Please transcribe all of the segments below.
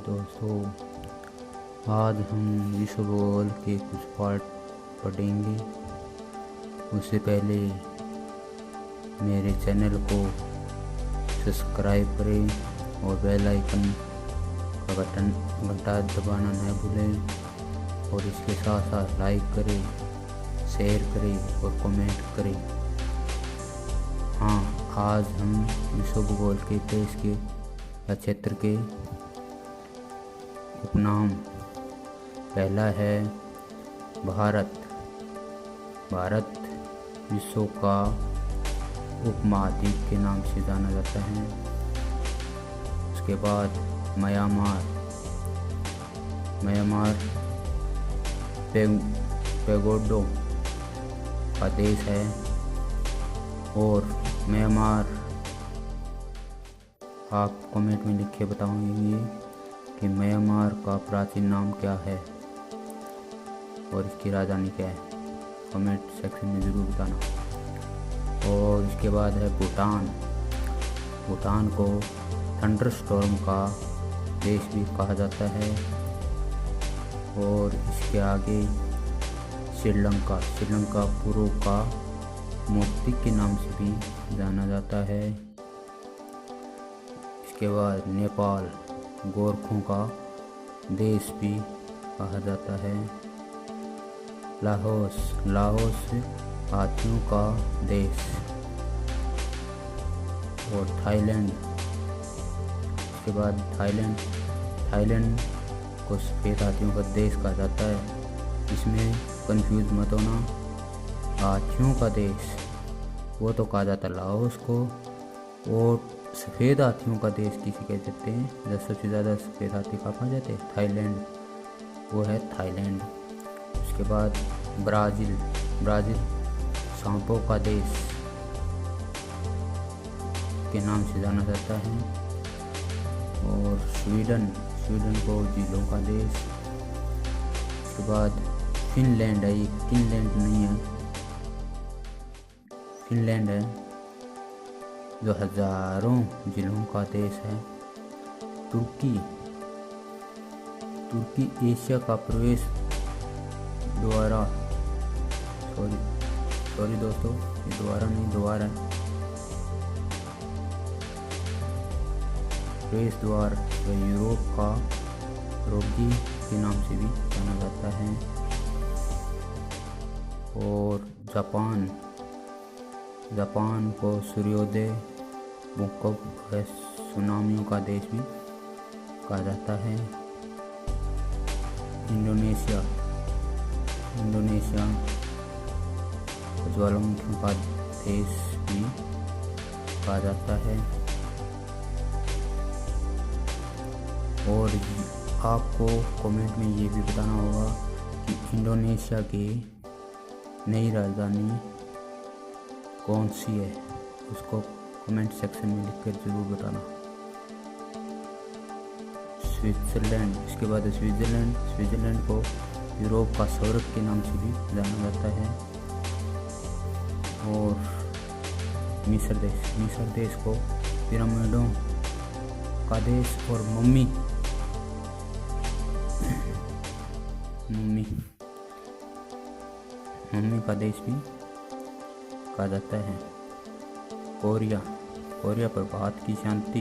दोस्तों, आज हम विश्व भूगोल के कुछ पार्ट पढ़ेंगे। उससे पहले मेरे चैनल को सब्सक्राइब करें और बेल आइकन का घंटा दबाना न भूलें और इसके साथ साथ लाइक करें, शेयर करें और कमेंट करें। हाँ, आज हम विश्व भूगोल के देश के या क्षेत्र के उपनाम। पहला है भारत। भारत विश्व का उपमहाद्वीप के नाम से जाना जाता है। उसके बाद म्यांमार। म्यांमार पैगोडों का देश है और म्यांमार आप कमेंट में लिख के बताएंगे कि म्यांमार का प्राचीन नाम क्या है और इसकी राजधानी क्या है। कमेंट सेक्शन में ज़रूर बताना। और इसके बाद है भूटान। भूटान को थंडर स्टॉर्म का देश भी कहा जाता है। और इसके आगे श्रीलंका। श्रीलंका पूर्व का मोती के नाम से भी जाना जाता है। इसके बाद नेपाल गोरखों का देश भी कहा जाता है। लाओस। लाओस हाथियों का देश। और थाईलैंड। इसके बाद थाईलैंड। थाईलैंड को सफ़ेद हाथियों का देश कहा जाता है। इसमें कंफ्यूज मत होना। हाथियों का देश वो तो कहा जाता है लाओस को, और सफ़ेद हाथियों का देश किसी कह देते हैं जब सबसे ज़्यादा सफ़ेद हाथी कहाँ पाए जाते हैं, थाईलैंड। वो है थाईलैंड। उसके बाद ब्राज़ील। ब्राज़ील सांपों का देश के नाम से जाना जाता है। और स्वीडन। स्वीडन को झीलों का देश। उसके बाद फिनलैंड है। ये फिनलैंड नहीं है, फिनलैंड है जो हजारों जिलों का देश है। तुर्की। तुर्की एशिया का प्रवेश द्वारा सॉरी दोस्तों, ये द्वारा नहीं, द्वार है। प्रवेश द्वार व यूरोप का रोगी के नाम से भी जाना जाता है। और जापान। जापान को सूर्योदय भूकंप व सुनामियों का देश भी कहा जाता है। इंडोनेशिया। इंडोनेशिया ज्वालामुखियों का देश भी कहा जाता है। और आपको कमेंट में ये भी बताना होगा कि इंडोनेशिया की नई राजधानी कौन सी है। उसको कमेंट सेक्शन में लिखकर जरूर बताना। स्विट्जरलैंड। इसके बाद स्विट्जरलैंड। स्विट्जरलैंड को यूरोप का स्वर्ग के नाम से भी जाना जाता है। और मिस्र देश। मिस्र देश को पिरामिडों का देश और मम्मी का देश भी कहा जाता है। कोरिया। कोरिया पर बात की शांति,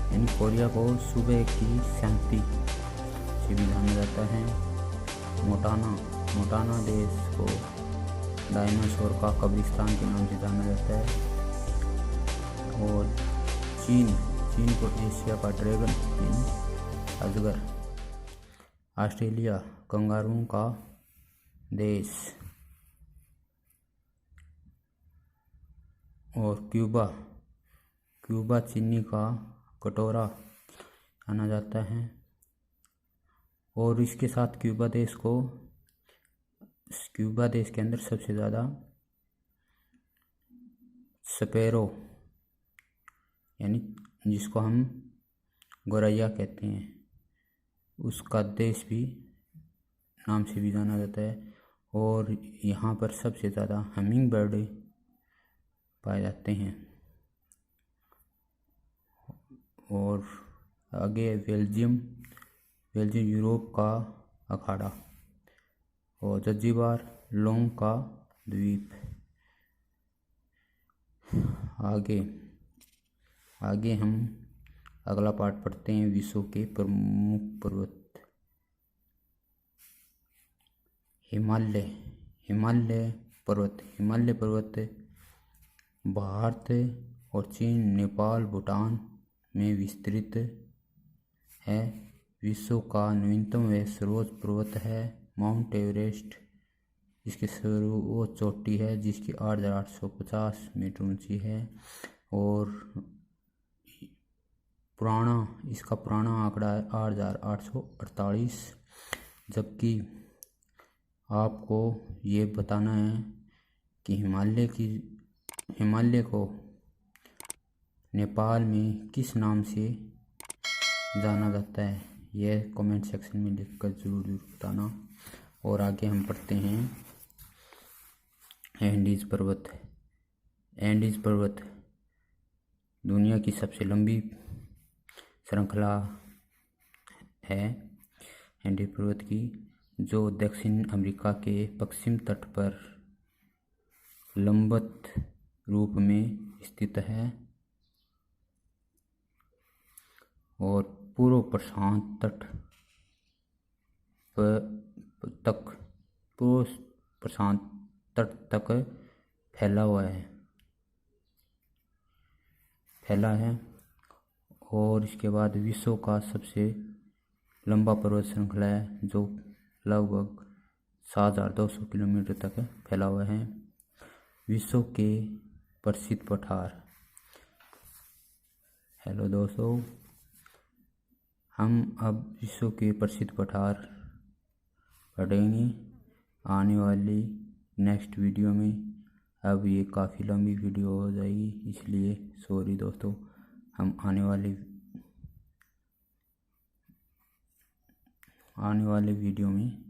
यानी कोरिया को सुबह की शांति से भी जाना जाता है। मोटाना। मोटाना देश को डायनासोर का कब्रिस्तान के नाम से जाना जाता है। और चीन। चीन को एशिया का ड्रैगन यानी अजगर। ऑस्ट्रेलिया कंगारुओं का देश। और क्यूबा। क्यूबा चीनी का कटोरा जाना जाता है। और इसके साथ क्यूबा देश के अंदर सबसे ज़्यादा स्पैरो यानी जिसको हम गौरैया कहते हैं, उसका देश भी नाम से भी जाना जाता है। और यहाँ पर सबसे ज़्यादा हमिंग बर्ड पाए जाते हैं। और आगे बेल्जियम यूरोप का अखाड़ा। और जंजीबार लोंग का द्वीप। आगे हम अगला पार्ट पढ़ते हैं, विश्व के प्रमुख पर्वत। हिमालय पर्वत भारत और चीन, नेपाल, भूटान में विस्तृत है। विश्व का नवीनतम व सर्वोच्च पर्वत है माउंट एवरेस्ट। इसकी सर्वोच्च चोटी है जिसकी 8,850 मीटर ऊंची है। और इसका पुराना आंकड़ा है 8,848। जबकि आपको ये बताना है कि हिमालय को नेपाल में किस नाम से जाना जाता है, यह कमेंट सेक्शन में लिखकर ज़रूर बताना। और आगे हम पढ़ते हैं एंडीज पर्वत दुनिया की सबसे लंबी श्रृंखला है एंडीज पर्वत की, जो दक्षिण अमेरिका के पश्चिम तट पर लंबवत रूप में स्थित है और पूर्व प्रशांत तट तक फैला है। और इसके बाद विश्व का सबसे लंबा पर्वत श्रृंखला है जो लगभग 7,200 किलोमीटर तक फैला हुआ है। विश्व के प्रसिद्ध पठार। हेलो दोस्तों, हम अब विश्व के प्रसिद्ध पठार पढ़ेंगे आने वाली नेक्स्ट वीडियो में। अब ये काफ़ी लंबी वीडियो हो जाएगी, इसलिए सॉरी दोस्तों। हम आने वाले वीडियो में